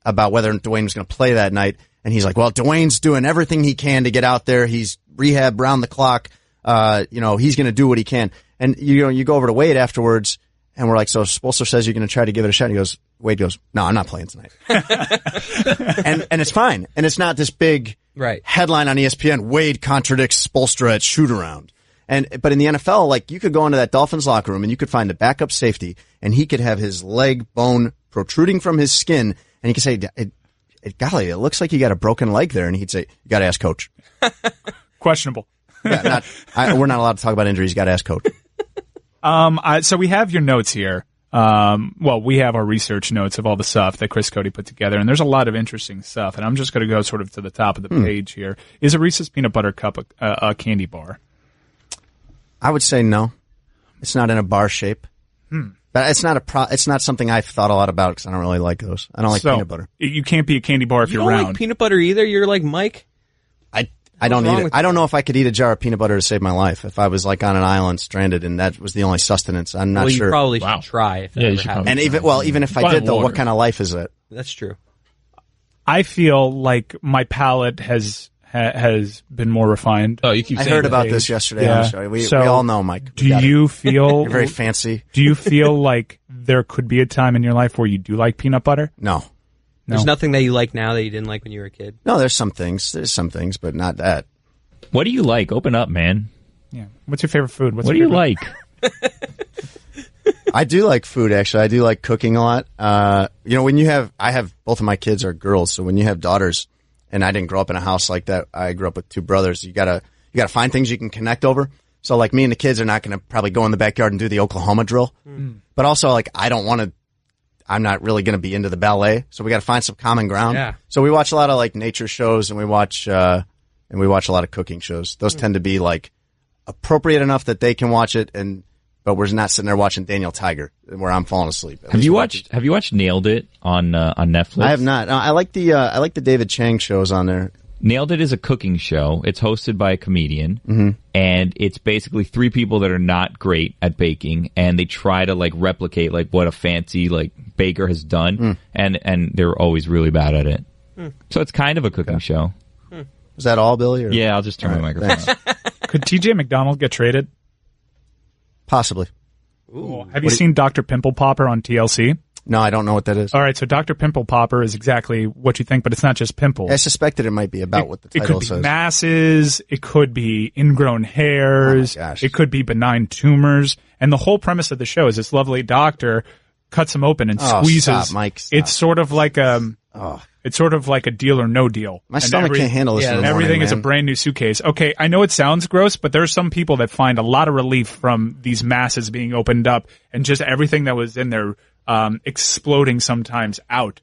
Speaker 6: about whether Dwayne was going to play that night, and he's like, well, Dwayne's doing everything he can to get out there. He's rehab round the clock. He's going to do what he can. And you go over to Wade afterwards, and we're like, so Spoelstra says you're going to try to give it a shot. And Wade goes, no, I'm not playing tonight. and it's fine. And it's not this big headline on ESPN, Wade contradicts Spoelstra at shoot-around. But in the NFL, like, you could go into that Dolphins locker room and you could find a backup safety, and he could have his leg bone protruding from his skin, and he could say, golly, it looks like you got a broken leg there. And he'd say, you got to ask coach.
Speaker 4: Questionable.
Speaker 6: Yeah, we're not allowed to talk about injuries. You got to ask coach.
Speaker 4: So we have your notes here. We have our research notes of all the stuff that Chris Cody put together, and there's a lot of interesting stuff. And I'm just going to go sort of to the top of the page here. Is a Reese's Peanut Butter Cup a candy bar?
Speaker 6: I would say no. It's not in a bar shape. But it's not something I've thought a lot about because I don't really like those. I don't like peanut butter.
Speaker 4: You can't be a candy bar if you're round.
Speaker 8: You don't like peanut butter either? You're like Mike?
Speaker 6: I don't eat it. I don't know if I could eat a jar of peanut butter to save my life. If I was like on an island stranded and that was the only sustenance, I'm not sure.
Speaker 8: You probably should try if that ever happens.
Speaker 6: And even if I did, though, what kind of life is it?
Speaker 8: That's true.
Speaker 4: I feel like my palate has been more refined.
Speaker 7: Oh, you keep saying
Speaker 6: I heard about this yesterday on the show. We all know, Mike.
Speaker 4: Do you feel
Speaker 6: you're very fancy?
Speaker 4: Do you feel like there could be a time in your life where you do like peanut butter?
Speaker 6: No.
Speaker 8: There's nothing that you like now that you didn't like when you were a kid?
Speaker 6: No, there's some things, but not that.
Speaker 5: What do you like? Open up, man.
Speaker 4: Yeah. What's your favorite food?
Speaker 5: What do you like?
Speaker 6: I do like food, actually. I do like cooking a lot. I have both of my kids are girls, so when you have daughters, and I didn't grow up in a house like that. I grew up with two brothers. You gotta find things you can connect over. So like me and the kids are not going to probably go in the backyard and do the Oklahoma drill. But also like I'm not really going to be into the ballet. So we got to find some common ground.
Speaker 8: Yeah.
Speaker 6: So we watch a lot of like nature shows, and we watch a lot of cooking shows. Those tend to be like appropriate enough that they can watch it, but we're not sitting there watching Daniel Tiger where I'm falling asleep.
Speaker 5: Have you watched Nailed It on Netflix?
Speaker 6: I have not. I like the David Chang shows on there.
Speaker 5: Nailed It is a cooking show. It's hosted by a comedian, and it's basically three people that are not great at baking, and they try to like replicate like what a fancy like baker has done, and they're always really bad at it. So it's kind of a cooking show.
Speaker 6: Is that all, Billy? Or?
Speaker 5: Yeah, I'll just turn my microphone off.
Speaker 4: Could TJ McDonald get traded?
Speaker 6: Possibly.
Speaker 4: Ooh. Have you seen Dr. Pimple Popper on TLC?
Speaker 6: No, I don't know what that is.
Speaker 4: All right, so Dr. Pimple Popper is exactly what you think, but it's not just pimples.
Speaker 6: I suspected it might be about what the title
Speaker 4: says. It could be
Speaker 6: says.
Speaker 4: masses. It could be ingrown hairs.
Speaker 6: Oh my gosh.
Speaker 4: It could be benign tumors. And the whole premise of the show is this lovely doctor cuts them open and squeezes.
Speaker 6: Stop, Mike. Stop.
Speaker 4: It's sort of like it's sort of like a deal or no deal.
Speaker 6: My stomach can't handle this.
Speaker 4: And everything is a brand new suitcase. Okay, I know it sounds gross, but there's some people that find a lot of relief from these masses being opened up and just everything that was in there exploding sometimes out.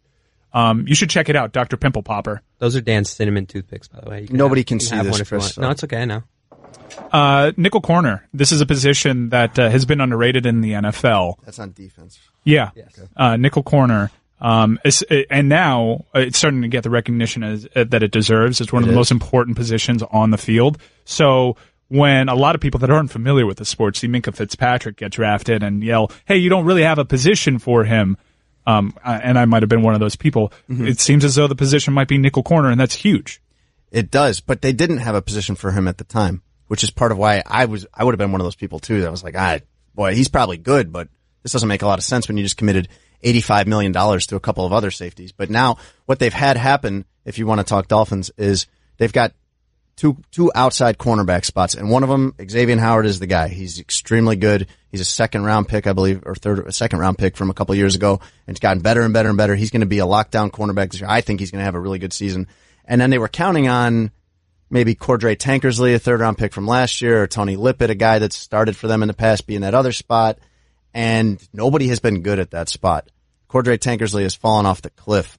Speaker 4: You should check it out, Dr. Pimple Popper.
Speaker 8: Those are Dan's cinnamon toothpicks, by the way.
Speaker 6: Nobody can see this, Chris.
Speaker 8: No, it's okay. I know.
Speaker 4: Nickel corner. This is a position that has been underrated in the NFL.
Speaker 6: That's on defense.
Speaker 4: Yeah.
Speaker 8: Yes.
Speaker 4: Nickel corner. And now it's starting to get the recognition that it deserves. It's one of the most important positions on the field. So when a lot of people that aren't familiar with the sport see Minkah Fitzpatrick get drafted and yell, "Hey, you don't really have a position for him," and I might have been one of those people. Mm-hmm. It seems as though the position might be nickel corner, and that's huge.
Speaker 6: It does, but they didn't have a position for him at the time, which is part of why I would have been one of those people too. That was like, boy, he's probably good, but this doesn't make a lot of sense when you just committed $85 million to a couple of other safeties. But now what they've had happen, if you want to talk Dolphins, is they've got two outside cornerback spots, and one of them, Xavier Howard, is the guy. He's extremely good. He's a second-round pick, I believe, or second-round pick from a couple of years ago, and it's gotten better and better and better. He's going to be a lockdown cornerback this year. I think he's going to have a really good season. And then they were counting on maybe Cordray Tankersley, a third-round pick from last year, or Tony Lippett, a guy that's started for them in the past, being that other spot. And nobody has been good at that spot. Cordray Tankersley has fallen off the cliff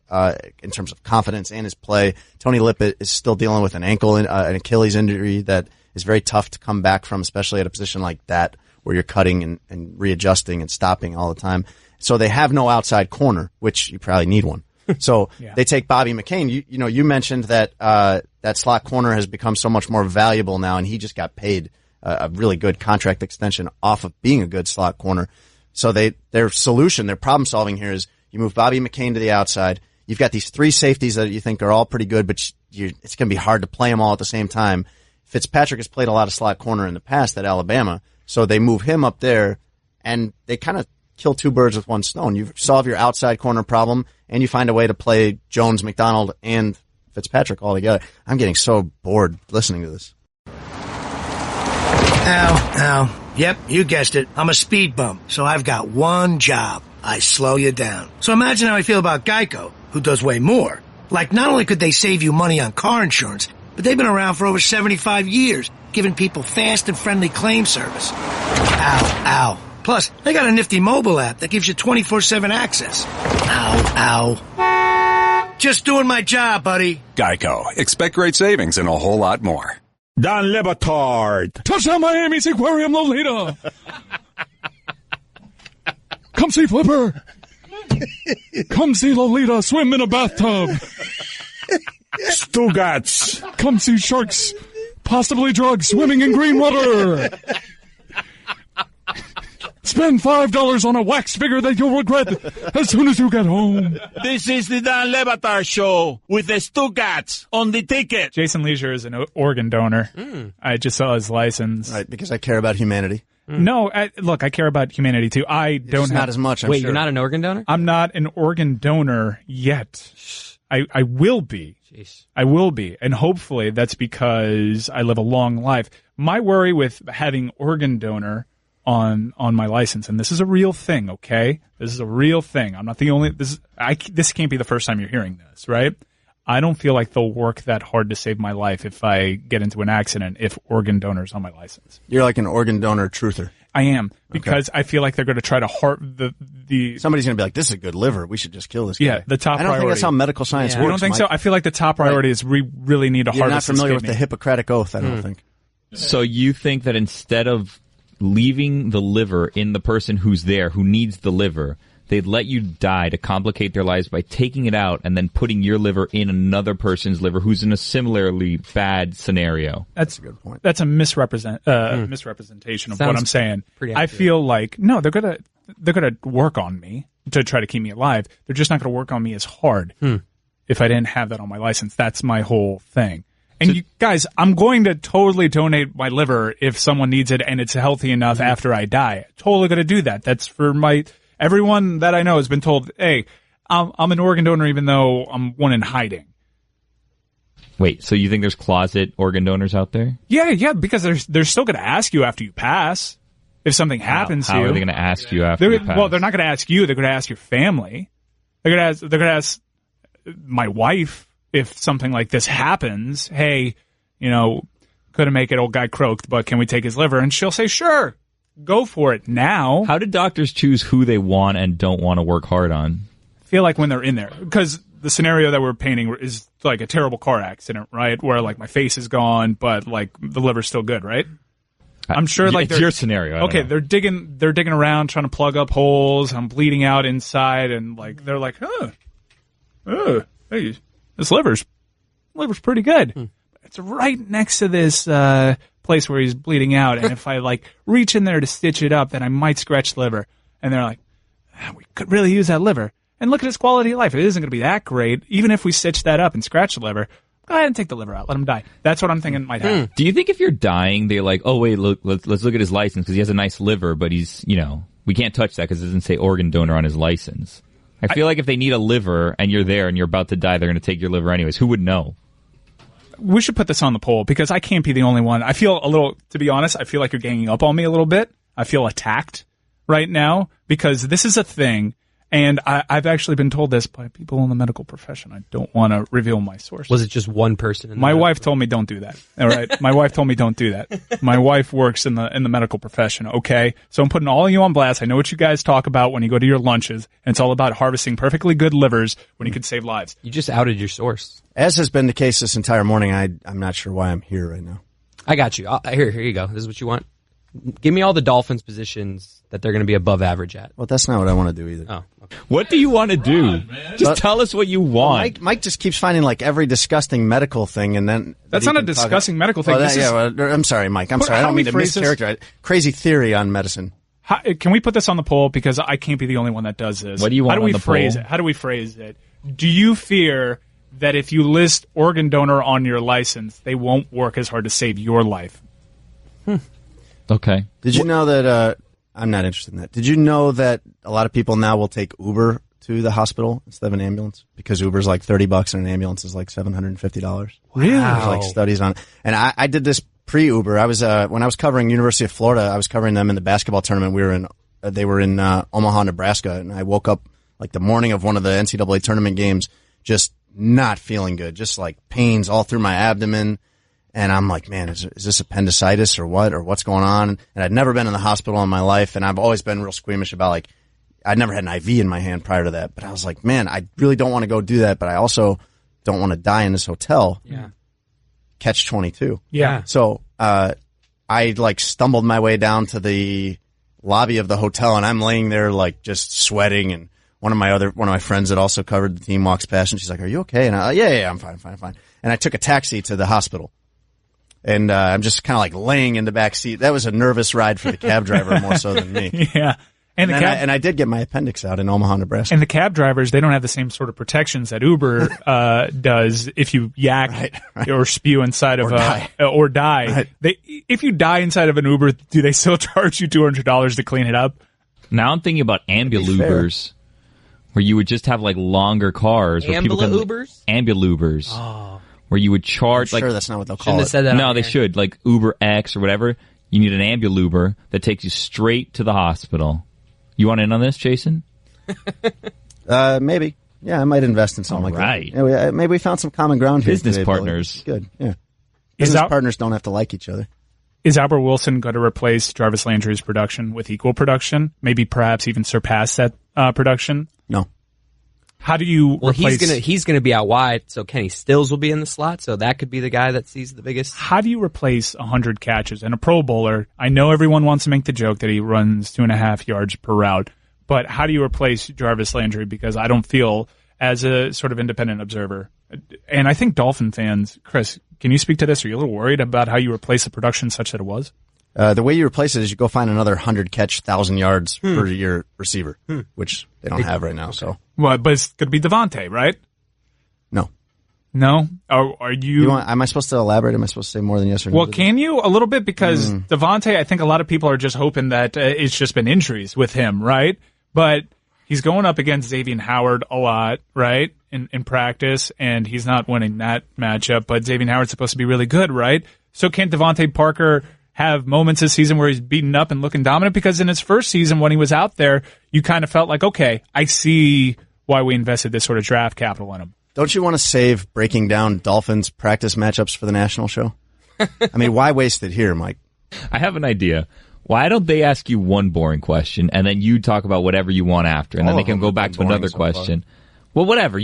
Speaker 6: in terms of confidence and his play. Tony Lippett is still dealing with an ankle, an Achilles injury that is very tough to come back from, especially at a position like that where you're cutting and readjusting and stopping all the time. So they have no outside corner, which you probably need one. So They take Bobby McCain. You mentioned that that slot corner has become so much more valuable now, and he just got paid a really good contract extension off of being a good slot corner. So their solution, their problem solving here is you move Bobby McCain to the outside. You've got these three safeties that you think are all pretty good, but it's going to be hard to play them all at the same time. Fitzpatrick has played a lot of slot corner in the past at Alabama, so they move him up there, and they kind of kill two birds with one stone. You solve your outside corner problem, and you find a way to play Jones, McDonald, and Fitzpatrick all together. I'm getting so bored listening to this.
Speaker 12: Ow. Yep, you guessed it. I'm a speed bump, so I've got one job. I slow you down. So imagine how I feel about Geico, who does way more. Like, not only could they save you money on car insurance, but they've been around for over 75 years, giving people fast and friendly claim service. Ow. Plus, they got a nifty mobile app that gives you 24/7 access. Ow. Just doing my job, buddy.
Speaker 13: Geico. Expect great savings and a whole lot more.
Speaker 9: Dan Le Batard.
Speaker 14: Touchdown Miami's Aquarium Lolita. Come see Flipper. Come see Lolita swim in a bathtub.
Speaker 9: Stugotz.
Speaker 14: Come see sharks, possibly drugs, swimming in green water. Spend $5 on a wax figure that you'll regret as soon as you get home.
Speaker 9: This is the Dan Le Batard Show with the Stugotz on the ticket.
Speaker 4: Jason Leisure is an organ donor. I just saw his license.
Speaker 6: Right, because I care about humanity.
Speaker 4: No, look, I care about humanity too. I don't have
Speaker 6: not as much.
Speaker 8: Wait, you're not an organ donor?
Speaker 4: I'm not an organ donor yet. I will be.
Speaker 8: Jeez.
Speaker 4: I will be, and hopefully that's because I live a long life. My worry with having organ donor on my license, and this is a real thing, okay? This is a real thing. I'm not the only. This can't be the first time you're hearing this, right? I don't feel like they'll work that hard to save my life if I get into an accident if organ donor's on my license.
Speaker 6: You're like an organ donor truther.
Speaker 4: I am, because I feel like they're going to try to
Speaker 6: Somebody's going to be like, this is a good liver. We should just kill this guy.
Speaker 4: Yeah, the top priority.
Speaker 6: I don't think that's how medical science works.
Speaker 4: You don't think so? I feel like the top priority is we really need to harvest
Speaker 6: You're not familiar with the Hippocratic Oath, I don't think.
Speaker 5: So you think that instead of leaving the liver in the person who's there, who needs the liver, they'd let you die to complicate their lives by taking it out and then putting your liver in another person's liver who's in a similarly bad scenario?
Speaker 4: That's a good point. That's a misrepresentation of what I'm saying. I feel like, no, they're gonna work on me to try to keep me alive. They're just not gonna work on me as hard if I didn't have that on my license. That's my whole thing. And you guys, I'm going to totally donate my liver if someone needs it and it's healthy enough after I die. Totally going to do that. That's for my Everyone that I know has been told, hey, I'm an organ donor even though I'm one in hiding.
Speaker 5: Wait, so you think there's closet organ donors out there?
Speaker 4: Yeah, because they're still going to ask you after you pass if something happens to you.
Speaker 5: How are they going to ask you after you pass?
Speaker 4: Well, they're not going to ask you. They're going to ask your family. They're going to ask my wife if something like this happens. Hey, couldn't make it, old guy croaked, but can we take his liver? And she'll say, sure, go for it now.
Speaker 5: How do doctors choose who they want and don't want to work hard on?
Speaker 4: I feel like when they're in there, because the scenario that we're painting is like a terrible car accident, right? Where like my face is gone, but like the liver's still good, right? I'm sure like
Speaker 5: it's your scenario.
Speaker 4: Okay, they're digging around trying to plug up holes. I'm bleeding out inside, and like they're like, hey, this liver's pretty good. It's right next to this place where he's bleeding out, and if I like reach in there to stitch it up, then I might scratch the liver. And they're like, we could really use that liver. And look at his quality of life. It isn't going to be that great. Even if we stitch that up and scratch the liver, go ahead and take the liver out. Let him die. That's what I'm thinking might happen.
Speaker 5: Do you think if you're dying, they're like, oh, wait, look, let's look at his license because he has a nice liver, but he's, we can't touch that because it doesn't say organ donor on his license. I feel like if they need a liver and you're there and you're about to die, they're going to take your liver anyways. Who would know?
Speaker 4: We should put this on the poll because I can't be the only one. I feel to be honest, I feel like you're ganging up on me a little bit. I feel attacked right now because this is a thing. And I've actually been told this by people in the medical profession. I don't want to reveal my source.
Speaker 8: Was it just one person?
Speaker 4: My wife told me don't do that. All right, my wife told me don't do that. My wife works in the medical profession. Okay, so I'm putting all of you on blast. I know what you guys talk about when you go to your lunches, and it's all about harvesting perfectly good livers when you could save lives.
Speaker 8: You just outed your source.
Speaker 6: As has been the case this entire morning, I'm not sure why I'm here right now.
Speaker 8: I got you. Here you go. This is what you want. Give me all the Dolphins positions that they're going to be above average at.
Speaker 6: Well, that's not what I want to do either.
Speaker 8: Oh, okay.
Speaker 5: What do you want to do? Just tell us what you want.
Speaker 6: Mike just keeps finding like every disgusting medical thing, and then
Speaker 4: that's not a disgusting medical thing.
Speaker 6: I'm sorry, Mike. I'm sorry. I don't mean to mischaracterize. Crazy theory on medicine.
Speaker 4: Can we put this on the poll because I can't be the only one that does this?
Speaker 5: What do you want on the poll?
Speaker 4: How do we phrase it? Do you fear that if you list organ donor on your license, they won't work as hard to save your life?
Speaker 5: Okay.
Speaker 6: Did you know that, I'm not interested in that. Did you know that a lot of people now will take Uber to the hospital instead of an ambulance? Because Uber's like $30 and an ambulance is like $750.
Speaker 4: Really?
Speaker 6: There's like studies on it. And I did this pre-Uber. I was, when I was covering University of Florida, I was covering them in the basketball tournament. They were in Omaha, Nebraska, and I woke up like the morning of one of the NCAA tournament games just not feeling good. Just like pains all through my abdomen. And I'm like, man, is this appendicitis or what? Or what's going on? And I'd never been in the hospital in my life, and I've always been real squeamish about like, I'd never had an IV in my hand prior to that. But I was like, man, I really don't want to go do that, but I also don't want to die in this hotel.
Speaker 8: Yeah.
Speaker 6: Catch 22.
Speaker 4: Yeah.
Speaker 6: So I like stumbled my way down to the lobby of the hotel, and I'm laying there like just sweating, and one of my friends that also covered the team walks past, and she's like, "Are you okay?" And yeah, I'm fine. And I took a taxi to the hospital. And I'm just kind of like laying in the back seat. That was a nervous ride for the cab driver more so than me.
Speaker 4: Yeah. And
Speaker 6: I did get my appendix out in Omaha, Nebraska.
Speaker 4: And the cab drivers, they don't have the same sort of protections that Uber does if you yak or spew inside of or die. Right. If you die inside of an Uber, do they still charge you $200 to clean it up?
Speaker 5: Now I'm thinking about ambulubers, where you would just have like longer cars.
Speaker 8: Ambulubers?
Speaker 5: Ambulubers.
Speaker 8: Oh.
Speaker 5: Where you would charge
Speaker 6: I'm sure that's not what they'll call
Speaker 8: it. Said that
Speaker 5: no, they should. Like Uber X or whatever. You need an ambuluber that takes you straight to the hospital. You want in on this, Jason?
Speaker 6: Maybe. Yeah, I might invest in something like that. Yeah, maybe we found some common ground here.
Speaker 5: Business partners.
Speaker 6: Good. Yeah. Business partners don't have to like each other.
Speaker 4: Is Albert Wilson going to replace Jarvis Landry's production with equal production? Maybe perhaps even surpass that production?
Speaker 6: No.
Speaker 4: How do you replace...
Speaker 8: he's gonna be out wide, so Kenny Stills will be in the slot, so that could be the guy that sees the biggest.
Speaker 4: How do you replace 100 catches? And a Pro Bowler, I know everyone wants to make the joke that he runs 2.5 yards per route, but how do you replace Jarvis Landry? Because I don't feel, as a sort of independent observer, and I think Dolphin fans, Chris, can you speak to this? Are you a little worried about how you replace the production such that it was?
Speaker 6: The way you replace it is you go find another 100-catch, 1,000 yards per year receiver, which they don't have right now. So,
Speaker 4: well, but it's going to be Devontae, right?
Speaker 6: No.
Speaker 4: No? Are you...
Speaker 6: Am I supposed to elaborate? Am I supposed to say more than yes or no?
Speaker 4: Well, can you? A little bit, because Devontae, I think a lot of people are just hoping that it's just been injuries with him, right? but he's going up against Xavier Howard a lot, right, in practice, and he's not winning that matchup, but Xavier Howard's supposed to be really good, right? So can't Devontae Parker have moments this season where he's beaten up and looking dominant? Because in his first season when he was out there, you kind of felt like, okay, I see why we invested this sort of draft capital in him.
Speaker 6: Don't you want to save breaking down Dolphins practice matchups for the national show? I mean, why waste it here, Mike?
Speaker 5: I have an idea. Why don't they ask you one boring question and then you talk about whatever you want after, and then they can go back to another question? Well, whatever.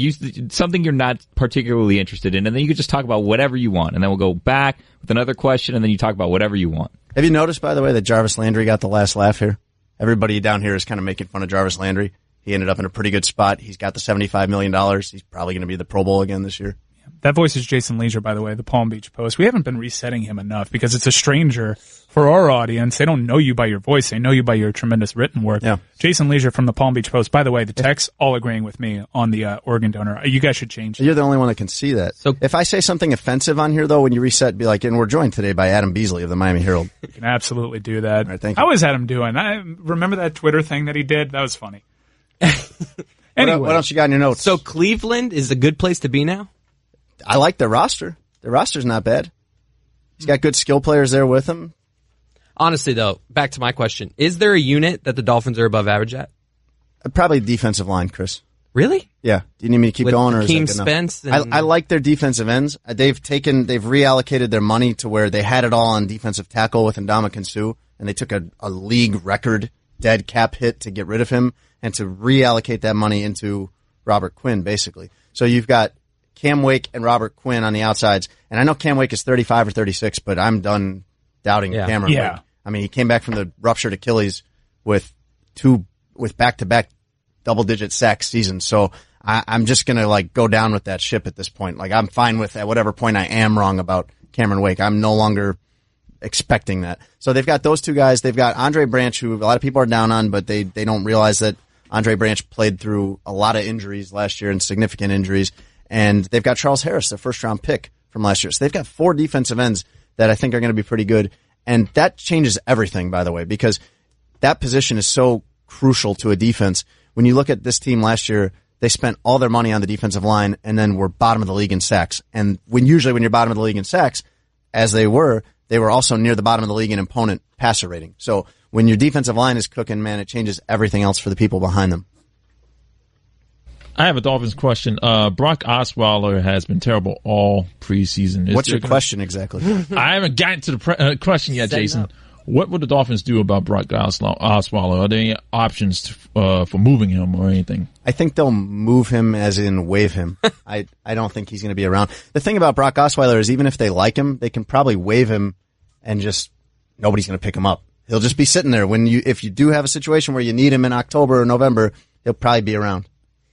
Speaker 5: Something you're not particularly interested in, and then you can just talk about whatever you want, and then we'll go back with another question, and then you talk about whatever you want.
Speaker 6: Have you noticed, by the way, that Jarvis Landry got the last laugh here? Everybody down here is kind of making fun of Jarvis Landry. He ended up in a pretty good spot. He's got the $75 million. He's probably going to be the Pro Bowl again this year.
Speaker 4: That voice is Jason Leisure, by the way, the Palm Beach Post. We haven't been resetting him enough because it's a stranger for our audience. They don't know you by your voice. They know you by your tremendous written work.
Speaker 6: Yeah.
Speaker 4: Jason Leisure from the Palm Beach Post. By the way, the texts all agreeing with me on the organ donor. You guys should change.
Speaker 6: You're the only one that can see that. So if I say something offensive on here, though, when you reset, be like, and we're joined today by Adam Beasley of the Miami Herald.
Speaker 4: You can absolutely do that.
Speaker 6: All right, thank you.
Speaker 4: How is Adam doing? I remember that Twitter thing that he did. That was funny. Anyway.
Speaker 6: What else you got in your notes?
Speaker 8: So Cleveland is a good place to be now?
Speaker 6: I like their roster. Their roster's not bad. He's got good skill players there with him.
Speaker 8: Honestly, though, back to my question. Is there a unit that the Dolphins are above average at?
Speaker 6: Probably defensive line, Chris.
Speaker 8: Really?
Speaker 6: Yeah. Do you need me to keep
Speaker 8: With
Speaker 6: going, or is
Speaker 8: Hakeem
Speaker 6: that enough?
Speaker 8: Spence and-
Speaker 6: I like their defensive ends. They've reallocated their money to where they had it all on defensive tackle with Ndamukong Suh, and they took a league record dead cap hit to get rid of him and to reallocate that money into Robert Quinn, basically. So you've got Cam Wake and Robert Quinn on the outsides. And I know Cam Wake is 35 or 36, but I'm done doubting Cameron Wake. I mean, he came back from the ruptured Achilles with back-to-back double-digit sack seasons. So I'm just going to go down with that ship at this point. I'm fine with at whatever point I am wrong about Cameron Wake. I'm no longer expecting that. So they've got those two guys. They've got Andre Branch, who a lot of people are down on, but they don't realize that Andre Branch played through a lot of injuries last year and significant injuries. And they've got Charles Harris, their first-round pick from last year. So they've got 4 defensive ends that I think are going to be pretty good. And that changes everything, by the way, because that position is so crucial to a defense. When you look at this team last year, they spent all their money on the defensive line and then were bottom of the league in sacks. And usually when you're bottom of the league in sacks, as they were also near the bottom of the league in opponent passer rating. So when your defensive line is cooking, man, it changes everything else for the people behind them.
Speaker 7: I have a Dolphins question. Brock Osweiler has been terrible all preseason.
Speaker 6: What's your question exactly?
Speaker 7: I haven't gotten to the question yet, Jason. What would the Dolphins do about Brock Osweiler? Are there any options for moving him or anything?
Speaker 6: I think they'll move him as in waive him. I don't think he's going to be around. The thing about Brock Osweiler is even if they like him, they can probably waive him and just nobody's going to pick him up. He'll just be sitting there. If you do have a situation where you need him in October or November, he'll probably be around.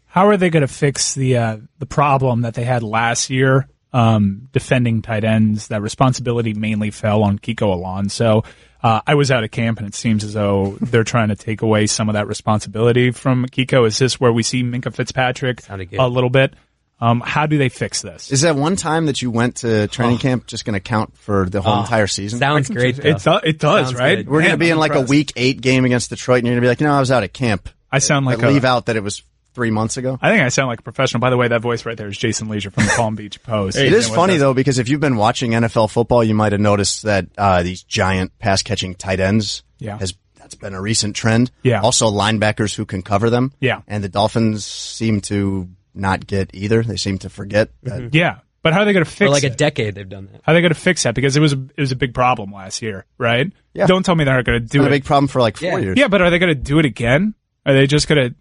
Speaker 4: How are they going to fix the problem that they had last year defending tight ends? That responsibility mainly fell on Kiko Alonso. I was out at camp, and it seems as though they're trying to take away some of that responsibility from Kiko. Is this where we see Minkah Fitzpatrick a little bit? How do they fix this?
Speaker 6: Is that one time that you went to training camp just going to count for the whole entire season?
Speaker 8: Sounds great.
Speaker 4: It does, right?
Speaker 8: Good.
Speaker 6: We're going to be in a Week 8 game against Detroit, and you're going to be like, I was out at camp.
Speaker 4: I sound like
Speaker 6: leave out that it was 3 months ago.
Speaker 4: I think I sound like a professional. By the way, that voice right there is Jason Leisure from the Palm Beach Post.
Speaker 6: It is funny, though, because if you've been watching NFL football, you might have noticed that these giant pass-catching tight ends, that's been a recent trend.
Speaker 4: Yeah.
Speaker 6: Also, linebackers who can cover them.
Speaker 4: Yeah.
Speaker 6: And the Dolphins seem to not get either. They seem to forget. That.
Speaker 4: Yeah. But how are they going to fix it?
Speaker 8: For a decade they've done that.
Speaker 4: How are they going to fix that? Because it was a big problem last year, right?
Speaker 6: Yeah.
Speaker 4: Don't tell me they're going to do it.
Speaker 6: It's been a big problem for 4 years.
Speaker 4: Yeah, but are they going to do it again? Are they just going to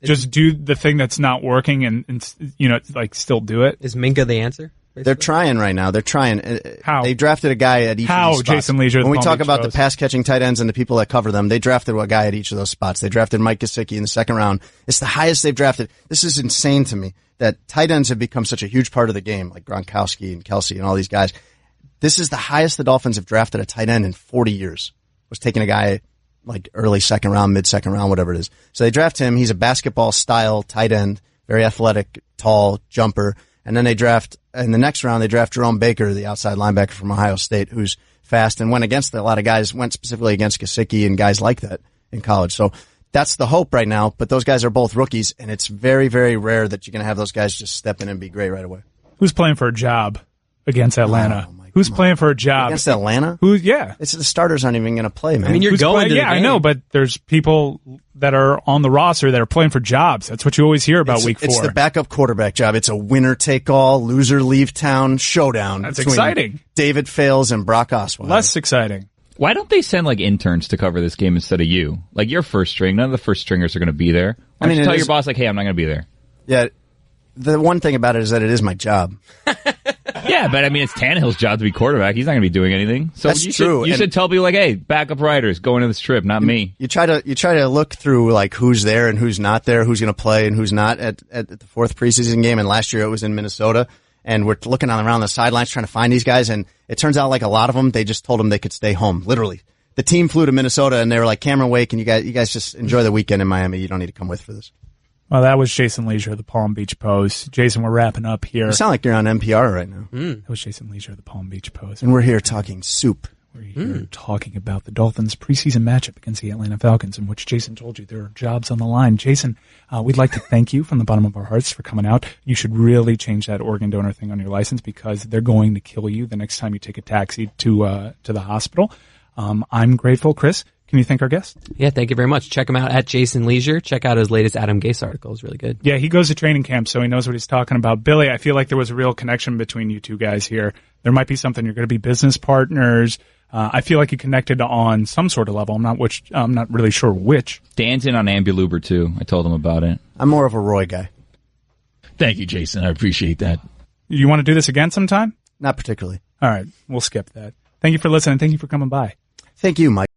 Speaker 4: just do the thing that's not working and still do it?
Speaker 8: Is Minkah the answer? Basically?
Speaker 6: They're trying right now. They're trying.
Speaker 4: How?
Speaker 6: They drafted a guy at each of these spots.
Speaker 4: Jason Leisure?
Speaker 6: When we talk about the pass-catching tight ends and the people that cover them, they drafted a guy at each of those spots. They drafted Mike Gesicki in the second round. It's the highest they've drafted. This is insane to me that tight ends have become such a huge part of the game, like Gronkowski and Kelsey and all these guys. This is the highest the Dolphins have drafted a tight end in 40 years. Was taking a guy early second round, mid-second round, whatever it is. So they draft him. He's a basketball-style tight end, very athletic, tall, jumper. And then in the next round, they draft Jerome Baker, the outside linebacker from Ohio State, who's fast and went against a lot of guys, went specifically against Gesicki and guys like that in college. So that's the hope right now. But those guys are both rookies, and it's very, very rare that you're going to have those guys just step in and be great right away.
Speaker 4: Who's playing for a job against Atlanta? Who's playing for a job
Speaker 6: against Atlanta?
Speaker 4: It's
Speaker 6: the starters aren't even going to play, man.
Speaker 8: I mean, you're going to the game.
Speaker 4: I know, but there's people that are on the roster that are playing for jobs. That's what you always hear about week 4.
Speaker 6: It's the backup quarterback job. It's a winner-take-all, loser-leave-town showdown.
Speaker 4: That's
Speaker 6: between
Speaker 4: exciting.
Speaker 6: David Fales and Brock Osweiler.
Speaker 4: Less exciting.
Speaker 5: Why don't they send like interns to cover this game instead of you? Like you're first string. None of the first stringers are going to be there. Why don't you tell your boss like, hey, I'm not going to be there.
Speaker 6: Yeah. The one thing about it is that it is my job.
Speaker 5: Yeah, but I mean, it's Tannehill's job to be quarterback. He's not going to be doing anything. So
Speaker 6: That's
Speaker 5: you
Speaker 6: true.
Speaker 5: You should tell people like, hey, backup riders going to this trip, not me.
Speaker 6: You try to look through like who's there and who's not there, who's going to play and who's not at the 4th preseason game. And last year it was in Minnesota. And we're looking around the sidelines trying to find these guys. And it turns out like a lot of them, they just told them they could stay home. Literally. The team flew to Minnesota and they were like, Cameron Wake, and you guys just enjoy the weekend in Miami. You don't need to come with for this.
Speaker 4: Well, that was Jason Leisure of the Palm Beach Post. Jason, we're wrapping up here.
Speaker 6: You sound like you're on NPR right now.
Speaker 4: That was Jason Leisure of the Palm Beach Post.
Speaker 6: And we're here talking soup.
Speaker 4: We're here talking about the Dolphins' preseason matchup against the Atlanta Falcons, in which Jason told you there are jobs on the line. Jason, we'd like to thank you from the bottom of our hearts for coming out. You should really change that organ donor thing on your license because they're going to kill you the next time you take a taxi to the hospital. I'm grateful. Chris, can you thank our guest?
Speaker 8: Yeah, thank you very much. Check him out at Jason Leisure. Check out his latest Adam Gase article. It's really good.
Speaker 4: Yeah, he goes to training camp, so he knows what he's talking about. Billy, I feel like there was a real connection between you two guys here. There might be something. You're going to be business partners. I feel like you connected on some sort of level. I'm not really sure which.
Speaker 5: Dan's in on Ambuluber, too. I told him about it.
Speaker 6: I'm more of a Roy guy.
Speaker 7: Thank you, Jason. I appreciate that.
Speaker 4: You want to do this again sometime?
Speaker 6: Not particularly.
Speaker 4: All right, we'll skip that. Thank you for listening. Thank you for coming by.
Speaker 6: Thank you, Mike.